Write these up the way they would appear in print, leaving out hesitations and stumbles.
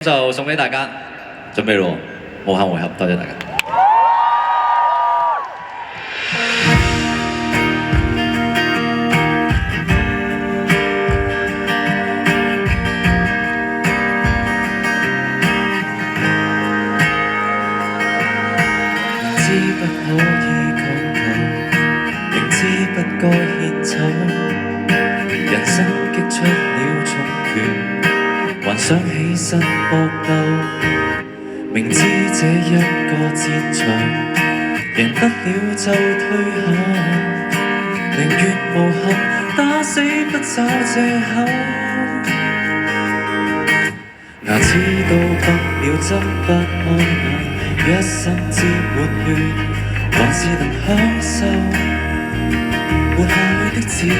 就送俾大家，準備咯，無限回合，多謝大家。知不可以講求，明知不該獻醜，人生擊出了重拳，還想起身搏鬥。明知這一個戰場贏不了就退後，寧願無憾打死不找藉口。牙齒都不秒針不開眼，一心沾滿血，還是能享受活下去的自由。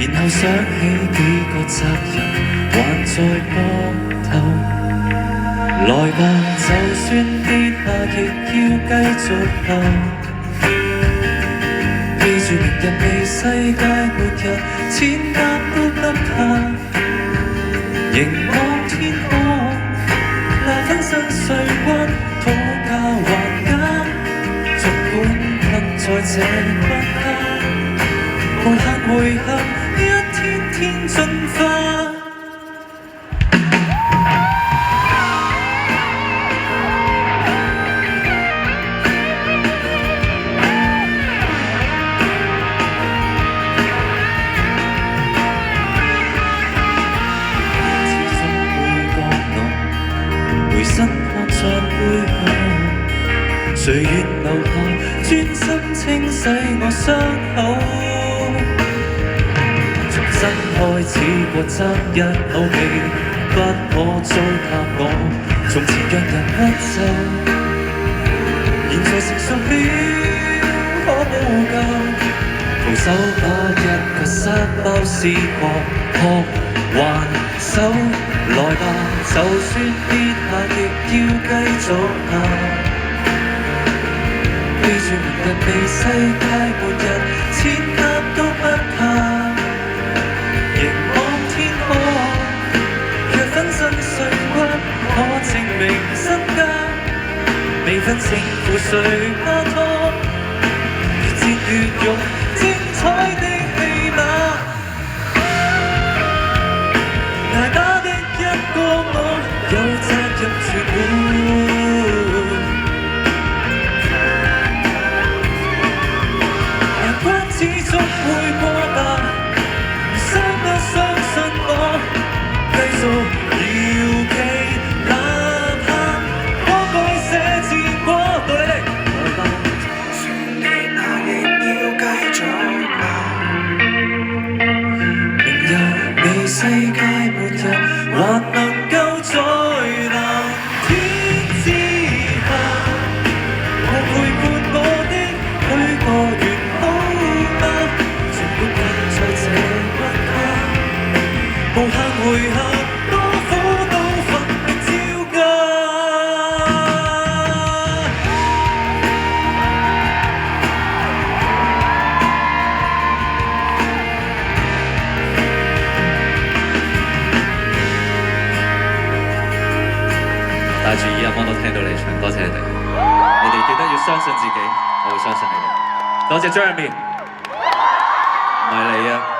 然後想起幾個責任還在膊頭，來吧，就算跌下亦要繼續行。記住明日未世界末日，千萬都不怕。凝望天空，那分身碎骨，討價還價，儘管困在這關卡，無限回合，一天天進化。回身看着背後，誰願留下專心清洗我傷口？重新開始過爭一口氣，不可糟蹋我。從前讓人屈就，現在成熟了，可補救。徒手把一個沙包撕破，學還手。來吧，就算跌下亦要繼續行。記住明日未世界末日，千萬都不怕。凝望天空，若分身碎骨，可證明身家。未分勝負誰怕拖，越戰越勇，精彩的戲碼。捱打的一個我，有責任傳喚。難關始終會過吧，傷不相信我，繼續搖旗吶喊，魔鬼寫戰果。到你哋，來吧，就算跌下亦要繼續行。明日未世界末日，還能夠在藍天之下，我陪伴我的許個願好嗎？儘管困在這關卡，無限回合，多苦都奮力招架。帶住耳音我都聽到你唱，多謝你哋。你哋記得要相信自己，我會相信你哋。多謝 Jeremy，唔係你啊。